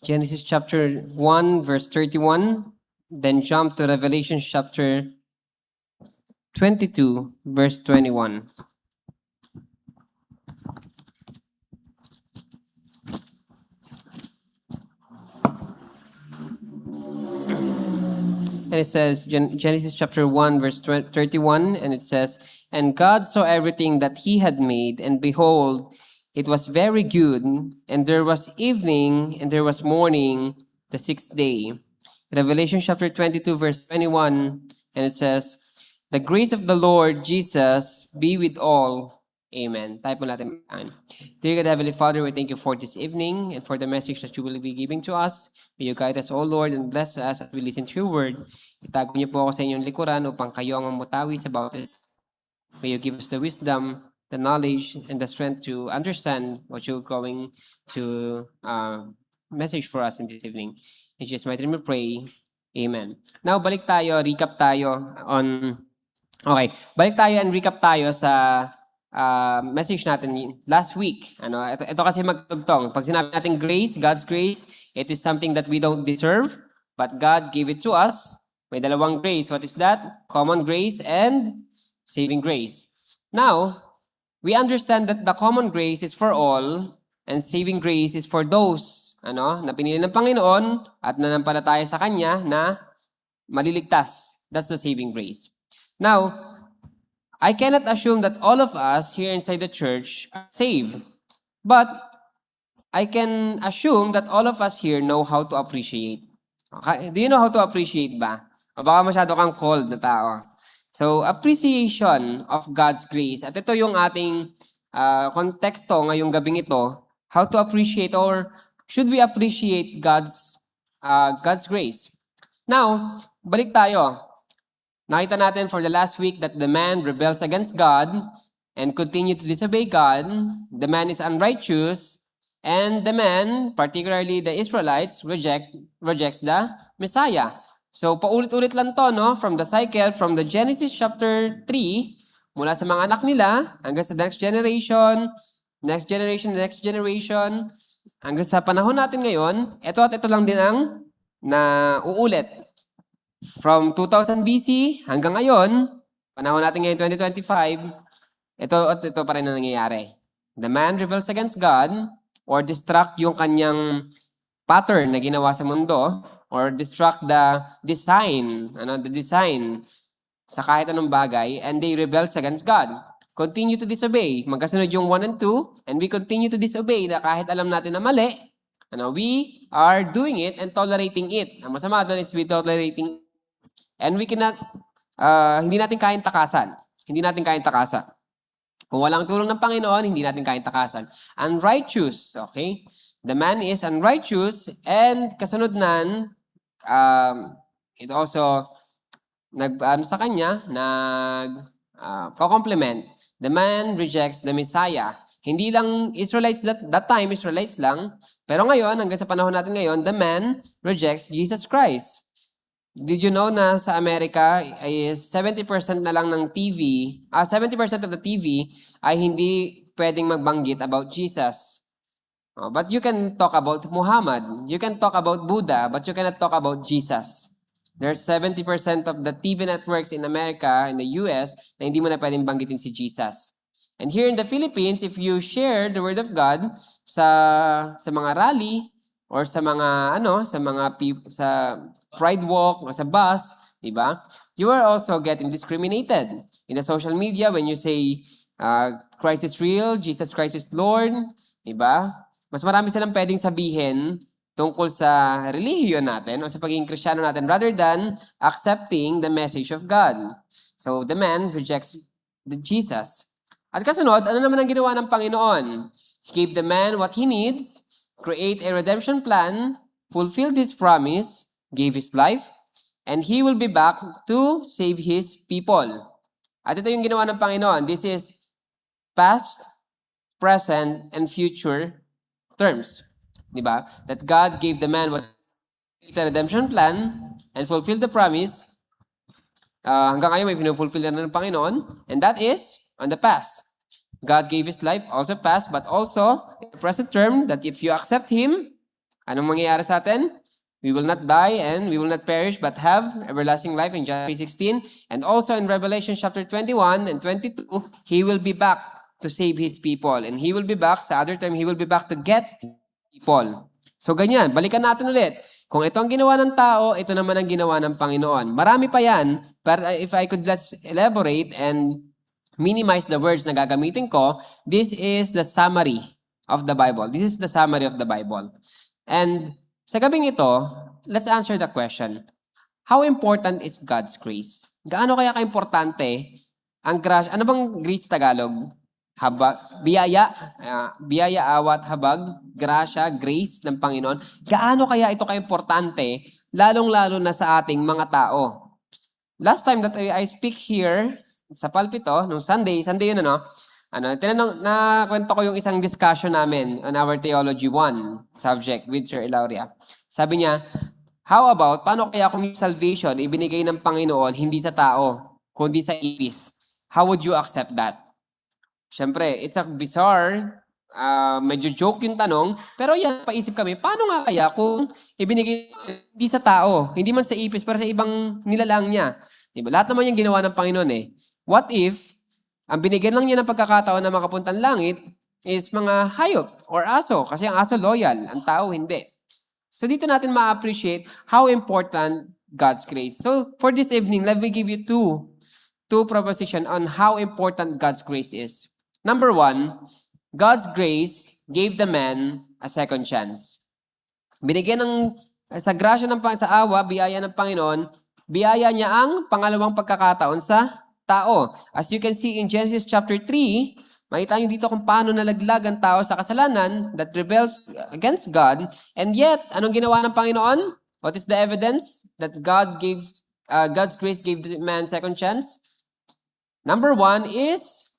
Genesis chapter 1, verse 31, then jump to Revelation chapter 22, verse 21. And it says, Genesis chapter 1, verse 31, and it says, And God saw everything that he had made, and behold, it was very good, and there was evening, and there was morning, the sixth day. Revelation chapter 22, verse 21, and it says, The grace of the Lord Jesus be with all. Amen. Type mo natin. Dear God, Heavenly Father, we thank you for this evening and for the message that you will be giving to us. May you guide us, O Lord, and bless us as we listen to your word. Itago niyo po ako sa inyong likuran upang kayo ang mamutawi sa bawat isa. May you give us the wisdom, the knowledge, and the strength to understand what you're going to message for us in this evening. In Jesus' mighty name we pray. Amen. Now, balik tayo, recap tayo on... Okay, balik tayo and recap tayo sa message natin last week. Ito kasi magtugtong. Pag sinabi natin grace, God's grace, it is something that we don't deserve, but God gave it to us. May dalawang grace. What is that? Common grace and saving grace. Now, we understand that the common grace is for all and saving grace is for those na pinili ng Panginoon at nanampalataya sa Kanya na maliligtas. That's the saving grace. Now, I cannot assume that all of us here inside the church are saved. But I can assume that all of us here know how to appreciate. Okay? Do you know how to appreciate ba? O baka masyado kang cold na tao. So, appreciation of God's grace. At ito yung ating konteksto ngayong gabing ito. How to appreciate or should we appreciate God's grace? Now, balik tayo. Nakita natin for the last week that the man rebels against God and continue to disobey God. The man is unrighteous, and the man, particularly the Israelites, rejects the Messiah. So paulit-ulit lang to, no? From the cycle, from the Genesis chapter 3, mula sa mga anak nila, hanggang sa next generation, hanggang sa panahon natin ngayon, ito at ito lang din ang nauulit. From 2000 BC hanggang ngayon, panahon natin ngayon 2025, ito pa rin na nangyayari. The man rebels against God or distract yung kanyang pattern na ginawa sa mundo or distract the design sa kahit anong bagay and they rebels against God. Continue to disobey. Magkasunod yung 1 and 2 and we continue to disobey na kahit alam natin na mali, we are doing it and tolerating it. Ang masama doon is we tolerating and we cannot, hindi natin kayang takasan. Kung walang tulong ng Panginoon, hindi natin kayang takasan. Unrighteous, okay? The man is unrighteous and kasunod nan, it also, sa kanya, co-complement. The man rejects the Messiah. Hindi lang Israelites, that time Israelites lang, pero ngayon, hanggang sa panahon natin ngayon, the man rejects Jesus Christ. Did you know na sa Amerika is 70% na lang ng TV, 70% of the TV ay hindi pwedeng magbanggit about Jesus. But you can talk about Muhammad, you can talk about Buddha, but you cannot talk about Jesus. There's 70% of the TV networks in America, in the US, na hindi mo na pwedeng banggitin si Jesus. And here in the Philippines, if you share the Word of God sa mga rally, or sa mga sa Pride Walk o sa bus, di ba? You are also getting discriminated. In the social media, when you say, Christ is real, Jesus Christ is Lord, di ba? Mas marami silang pwedeng sabihin tungkol sa relihiyon natin o sa pagiging Kristiyano natin rather than accepting the message of God. So, the man rejects the Jesus. At kasunod, ano naman ang ginawa ng Panginoon? He gave the man what he needs, create a redemption plan, fulfill this promise, gave his life, and he will be back to save his people. At ito yung ginawa ng Panginoon. This is past, present, and future terms. Diba? That God gave the man what the redemption plan and fulfill the promise. Hanggang ngayon may pinufulfill na ng Panginoon, and that is on the past. God gave his life, also past, but also in the present term that if you accept Him, Anong mangyayari sa atin? We will not die and we will not perish but have everlasting life in John 3:16. And also in Revelation chapter 21 and 22, He will be back to save His people. And He will be back, sa other time, He will be back to get people. So ganyan, balikan natin ulit. Kung ito ang ginawa ng tao, ito naman ang ginawa ng Panginoon. Marami pa yan, but if I could let's elaborate and minimize the words na gagamitin ko, this is the summary of the Bible. This is the summary of the Bible. And sa gabing ito, let's answer the question, how important is God's grace? Gaano kaya kaimportante ang grasya? Ano bang grace sa Tagalog? Habag, biyaya, biyaya, awat, habag, grasya, grace ng Panginoon. Gaano kaya ito kaimportante, lalong-lalo na sa ating mga tao? Last time that I speak here sa pulpito, nung Sunday yun kwento ko yung isang discussion namin on our Theology 1 subject with Sir Ilauria. Sabi niya, how about, paano kaya kung yung salvation ibinigay ng Panginoon hindi sa tao, kundi sa ibis? How would you accept that? Siyempre, it's a bizarre, medyo joke yung tanong, pero yan, paisip kami, paano nga kaya kung ibinigay hindi sa tao, hindi man sa ipis, pero sa ibang nilalang niya? Diba? Lahat naman yung ginawa ng Panginoon eh. What if, ang binigyan lang niya ng pagkakataon na makapuntang langit is mga hayop or aso, kasi ang aso loyal, ang tao hindi. So dito natin ma-appreciate how important God's grace. So for this evening, let me give you two propositions on how important God's grace is. Number one, God's grace gave the man a second chance. Binigyan sa grasya sa awa, biyaya ng Panginoon, biyaya niya ang pangalawang pagkakataon sa tao. As you can see in Genesis chapter 3, makita niyo dito kung paano nalaglag ang tao sa kasalanan that rebels against God. And yet, anong ginawa ng Panginoon? What is the evidence that God's grace gave the man second chance? Number one is,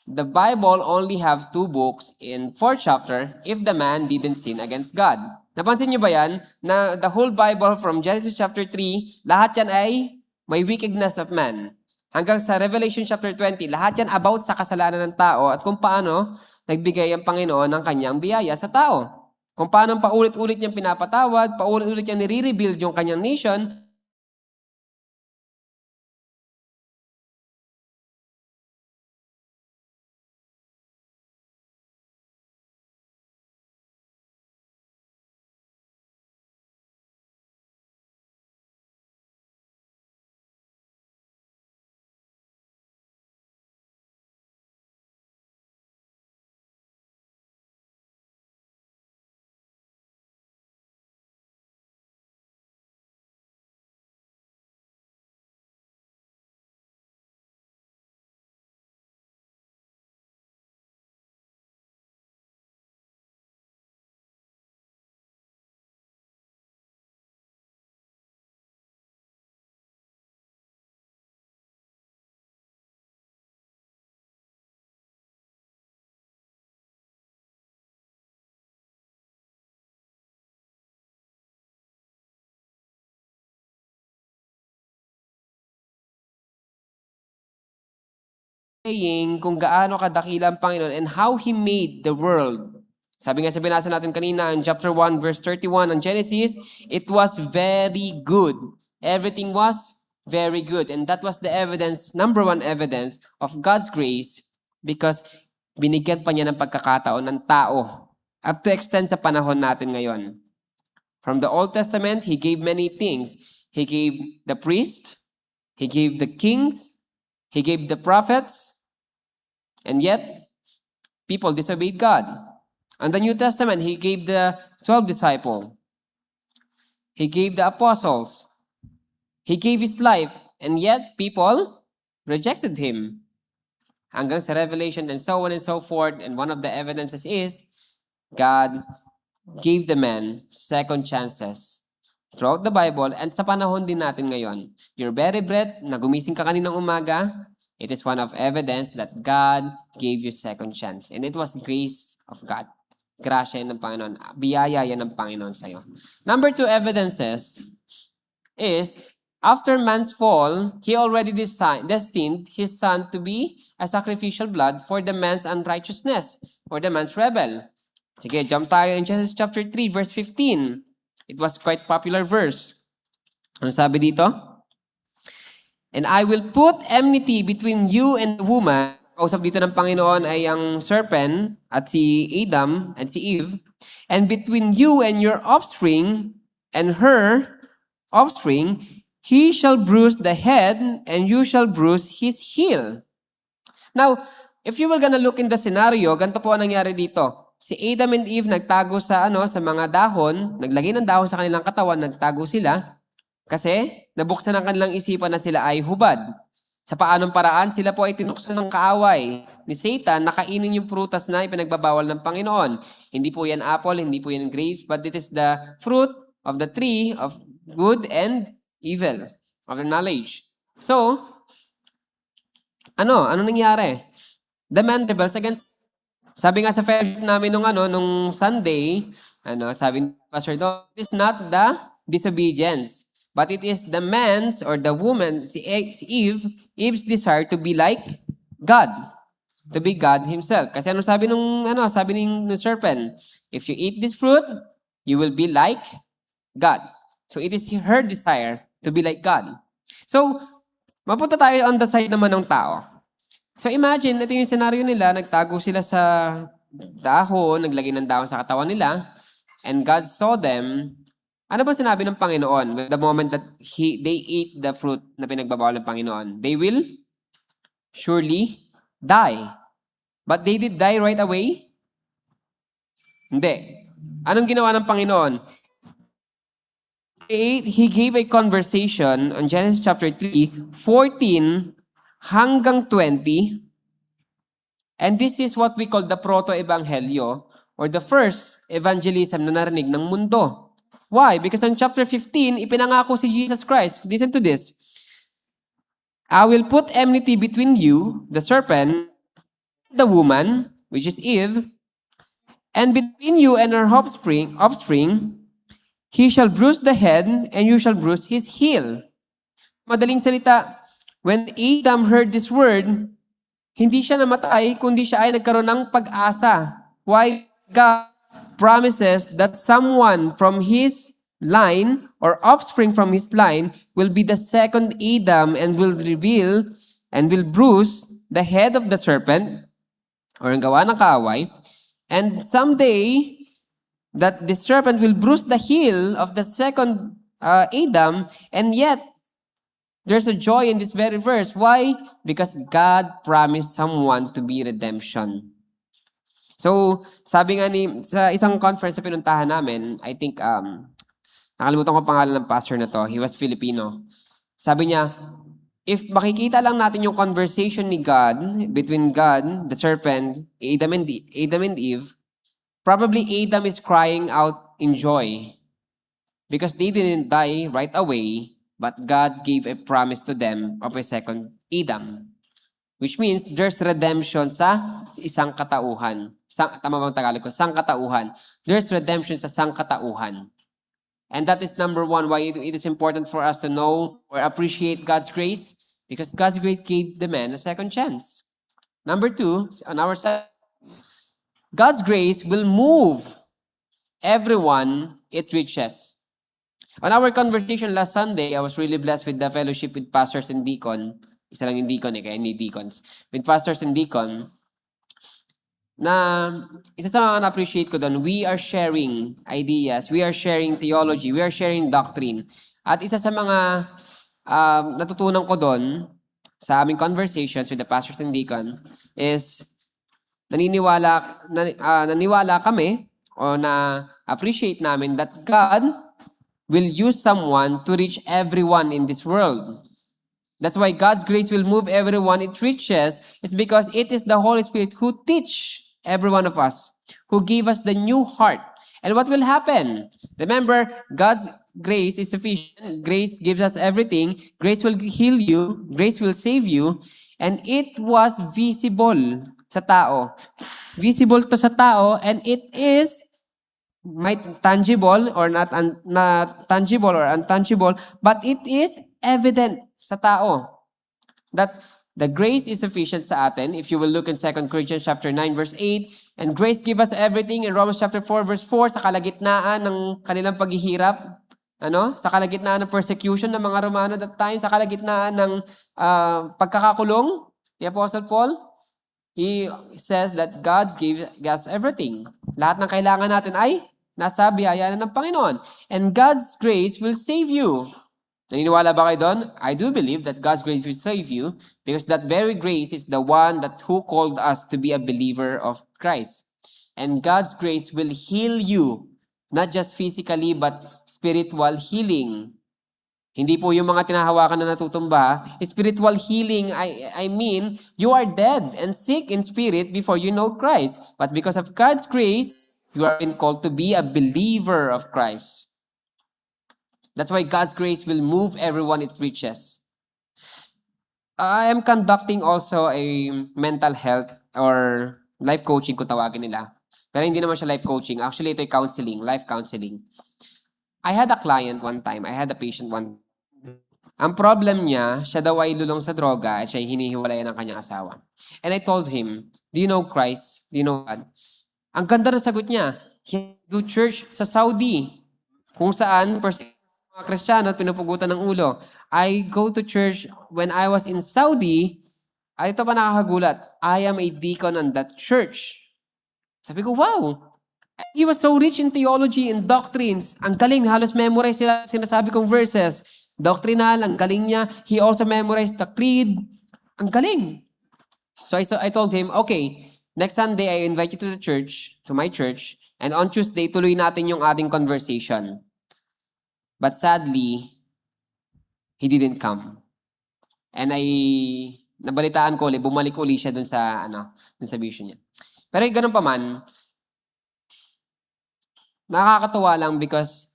the Bible only have 2 books in 4th chapter if the man didn't sin against God. Napansin niyo ba yan? Na the whole Bible from Genesis chapter 3, lahat yan ay may wickedness of man. Hanggang sa Revelation chapter 20, lahat yan about sa kasalanan ng tao at kung paano nagbigay ang Panginoon ng kanyang biyaya sa tao. Kung paano paulit-ulit niyang pinapatawad, paulit-ulit niyang nire-rebuild yung kanyang nation. Saying kung gaano kadakila ang Panginoon and how He made the world. Sabi nga sa binasa natin kanina in chapter 1 verse 31 ng Genesis, it was very good. Everything was very good. And that was the evidence, number one evidence of God's grace because binigyan pa niya ng pagkakataon ng tao up to extend sa panahon natin ngayon. From the Old Testament, He gave many things. He gave the priest, He gave the kings, He gave the prophets, and yet, people disobeyed God. In the New Testament, He gave the 12 disciples. He gave the apostles. He gave His life, and yet people rejected Him. Hanggang sa Revelation and so on and so forth, and one of the evidences is, God gave the man second chances throughout the Bible and sa panahon din natin ngayon. Your very breath, na gumising ka kaninang umaga, it is one of evidence that God gave you second chance. And it was grace of God. Grasya yan ng Panginoon. Biyaya yan ng Panginoon sa'yo. Number 2 evidences is, after man's fall, He already destined His Son to be a sacrificial blood for the man's unrighteousness, for the man's rebel. Sige, jump tayo in Genesis chapter 3, verse 15. It was quite popular verse. Ano sabi dito? And I will put enmity between you and the woman. Kausap dito ng Panginoon ay ang serpent at si Adam and si Eve. And between you and your offspring and her offspring, he shall bruise the head and you shall bruise his heel. Now, if you were gonna look in the scenario, ganito po ang nangyari dito. Si Adam and Eve nagtago sa mga dahon, naglagay ng dahon sa kanilang katawan, nagtago sila kasi nabuksan ang kanilang isipan na sila ay hubad. Sa paanong paraan, sila po ay tinukso ng kaaway ni Satan na kainin yung prutas na ipinagbabawal ng Panginoon. Hindi po yan apple, hindi po yan grapes, but it is the fruit of the tree of good and evil, of the knowledge. So, ano nangyari? The man rebels against. Sabi nga sa fellowship namin nung Sunday, sabi ni Pastor Don, it is not the disobedience, but it is the man's or the woman, si Eve's desire to be like God, to be God himself. Kasi sabi ng serpent, if you eat this fruit, you will be like God. So it is her desire to be like God. So, mapunta tayo on the side naman ng tao. So imagine, ito yung scenario nila, nagtago sila sa dahon, naglagay ng dahon sa katawan nila, and God saw them. Ano ba sinabi ng Panginoon? The moment that they ate the fruit na pinagbabawal ng Panginoon, they will surely die. But they did die right away? Hindi. Anong ginawa ng Panginoon? He gave a conversation on Genesis chapter 3, 14 hanggang 20. And this is what we call the proto-evangelio or the first evangelism na narinig ng mundo. Why? Because in chapter 15, ipinangako si Jesus Christ. Listen to this. I will put enmity between you, the serpent, the woman, which is Eve, and between you and her offspring, he shall bruise the head and you shall bruise his heel. Madaling salita, when Adam heard this word, hindi siya namatay, kundi siya ay nagkaroon ng pag-asa. Why? God promises that someone from his line or offspring from his line will be the second Adam and will reveal and will bruise the head of the serpent or ang gawa ng kaaway. And someday, that the serpent will bruise the heel of the second Adam, and yet, there's a joy in this very verse. Why? Because God promised someone to be redemption. So, sabi nga sa isang conference na pinuntahan namin, I think, nakalimutan ko pangalan ng pastor na to. He was Filipino. Sabi niya, if makikita lang natin yung conversation ni God, between God, the serpent, Adam and Eve, probably Adam is crying out in joy because they didn't die right away, but God gave a promise to them of a second Adam. Which means there's redemption sa isang katauhan. Tama bang Tagalog ko? Sangkatauhan. There's redemption sa sangkatauhan. And that is number one, why it is important for us to know or appreciate God's grace, because God's grace gave the man a second chance. Number two, on our side, God's grace will move everyone it reaches. On our conversation last Sunday, I was really blessed with the fellowship with pastors and deacon. Isa lang yung deacon kaya hindi deacons. With pastors and deacon, na isa sa mga na-appreciate ko doon, we are sharing ideas, we are sharing theology, we are sharing doctrine. At isa sa mga natutunan ko doon sa aming conversations with the pastors and deacon is naniwala kami o na-appreciate namin that God will use someone to reach everyone in this world. That's why God's grace will move everyone it reaches. It's because it is the Holy Spirit who teach every one of us, who gave us the new heart. And what will happen? Remember, God's grace is sufficient. Grace gives us everything. Grace will heal you. Grace will save you. And it was visible sa tao. Visible to sa tao, and it is might tangible or not tangible or untangible, but it is evident sa tao that The grace is sufficient sa atin. If you will look in 2 Corinthians chapter 9 verse 8, and grace give us everything in Romans chapter 4 verse 4, sa kalagitnaan ng kanilang paghihirap, sa kalagitnaan ng persecution ng mga Romano that time, sa kalagitnaan ng pagkakakulong, the Apostle Paul, he says that God gave us everything. Lahat ng kailangan natin ay nasa biyaya na ng Panginoon. And God's grace will save you. Naniniwala ba kayo doon? I do believe that God's grace will save you because that very grace is the one that who called us to be a believer of Christ. And God's grace will heal you, not just physically but spiritual healing. Hindi po yung mga tinahawakan na natutumba. Spiritual healing, I mean, you are dead and sick in spirit before you know Christ. But because of God's grace, you are been called to be a believer of Christ. That's why God's grace will move everyone it reaches. I am conducting also a mental health or life coaching kung tawagin nila. Pero hindi naman siya life coaching. Actually, ito ay counseling, life counseling. I had a client one time. I had a patient one. Ang problem niya, siya daw ay lulong sa droga at siya ay hinihiwalayan ng kanyang asawa. And I told him, do you know Christ? Do you know God? Ang ganda na sagot niya. He do church sa Saudi. Kung saan, mga Kristiyano at pinupugutan ng ulo. I go to church when I was in Saudi. Ay, ito pa nakakagulat. I am a deacon on that church. Sabi ko, wow! He was so rich in theology and doctrines. Ang galing, halos memorize sila sinasabi kong verses. Doctrinal, ang galing niya. He also memorized the creed. Ang galing. So I told him, okay, next Sunday, I invite you to the church, to my church, and on Tuesday, tuloy natin yung ating conversation. But sadly, he didn't come. And nabalitaan ko ulit, bumalik ulit siya dun sa vision niya. Pero ganun pa man, nakakatuwa lang because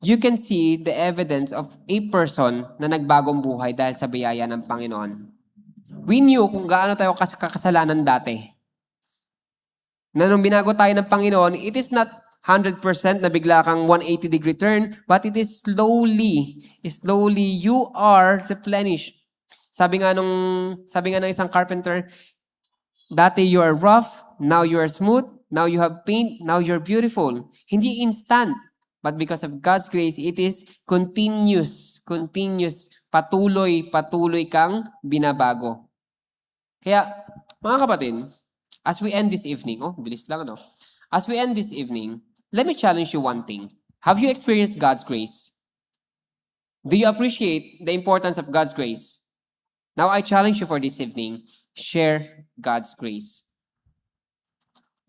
you can see the evidence of a person na nagbagong buhay dahil sa biyaya ng Panginoon. We knew kung gaano tayo kakasalanan dati. Na nung binago tayo ng Panginoon, it is not 100% na bigla kang 180-degree turn, but it is slowly you are replenished. Sabi nga ng isang carpenter, dati you are rough, now you are smooth, now you have paint, now you're beautiful. Hindi instant, but because of God's grace, it is continuous, patuloy kang binabago. Kaya, mga kapatid, as we end this evening, bilis lang As we end this evening, let me challenge you one thing. Have you experienced God's grace? Do you appreciate the importance of God's grace? Now I challenge you for this evening, share God's grace.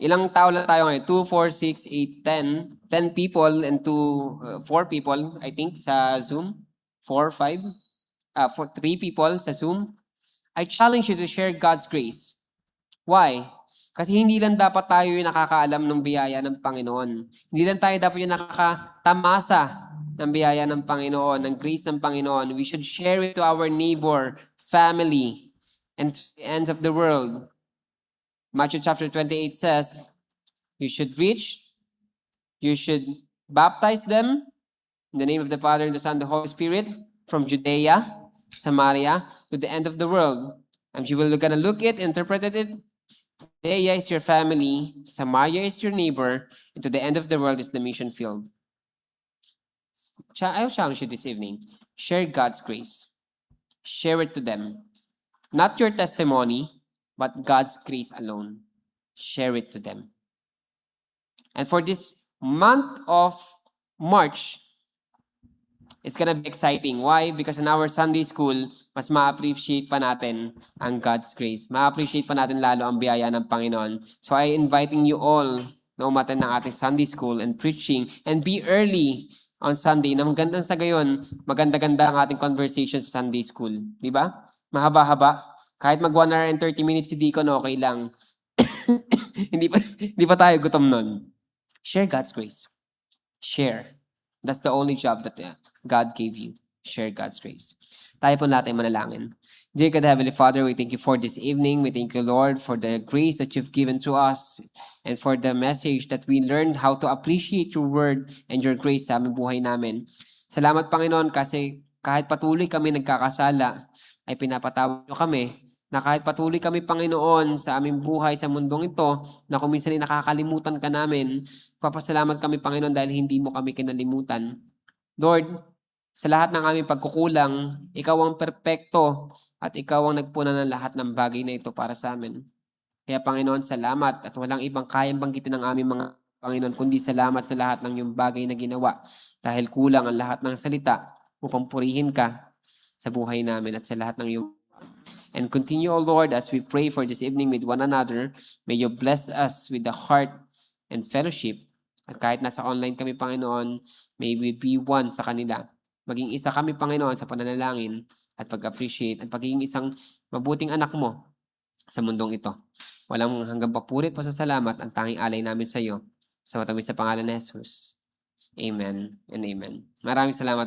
Ilang tao lang tayo ngayon? 2, 4, 6, 8, 10. 10 people and 4 people, I think, sa Zoom. 3 people sa Zoom. I challenge you to share God's grace. Why? Kasi hindi lang dapat tayo yung nakakaalam ng biyaya ng Panginoon. Hindi lang tayo dapat yung nakakatamasa ng biyaya ng Panginoon, ng grace ng Panginoon. We should share it to our neighbor, family, and to the ends of the world. Matthew chapter 28 says, you should baptize them in the name of the Father, and the Son, and the Holy Spirit, from Judea, Samaria, to the end of the world. And you will gonna look it, interpret it, Judea is your family, Samaria is your neighbor, and to the end of the world is the mission field. I will challenge you this evening. Share God's grace. Share it to them. Not your testimony, but God's grace alone. Share it to them. And for this month of March, it's gonna be exciting. Why? Because in our Sunday school, mas ma-appreciate pa natin ang God's grace. Ma-appreciate pa natin lalo ang biyaya ng Panginoon. So I inviting you all na umattend ng ating Sunday school and preaching and be early on Sunday. Na magandang sa gayon, maganda-ganda ang ating conversation sa Sunday school. Di ba? Mahaba-haba. Kahit mag 1 hour and 30 minutes si Deacon, okay lang. hindi pa tayo gutom nun. Share God's grace. Share. That's the only job that God gave you. Share God's grace. Tayo po natin manalangin. Dear God, Heavenly Father, we thank you for this evening. We thank you, Lord, for the grace that you've given to us and for the message that we learned how to appreciate your word and your grace sa aming buhay namin. Salamat, Panginoon, kasi kahit patuloy kami nagkakasala, ay pinapatawad nyo kami na kahit patuloy kami, Panginoon, sa aming buhay sa mundong ito, na kung minsan ay nakakalimutan ka namin, papasalamat kami, Panginoon, dahil hindi mo kami kinalimutan. Lord, sa lahat ng aming pagkukulang, Ikaw ang perpekto at Ikaw ang nagpunan ng lahat ng bagay na ito para sa amin. Kaya, Panginoon, salamat at walang ibang kayang banggitin ng aming mga Panginoon, kundi salamat sa lahat ng iyong bagay na ginawa dahil kulang ang lahat ng salita upang purihin ka sa buhay namin at sa lahat ng iyong. And continue, O Lord, as we pray for this evening with one another. May you bless us with the heart and fellowship. At kahit nasa online kami, Panginoon, may we be one sa kanila. Maging isa kami, Panginoon, sa pananalangin at pag-appreciate at pagiging isang mabuting anak mo sa mundong ito. Walang hanggang papurit pa sa salamat ang tanging alay namin sa iyo. Sa matamis sa pangalan ni Jesus. Amen and amen. Maraming salamat.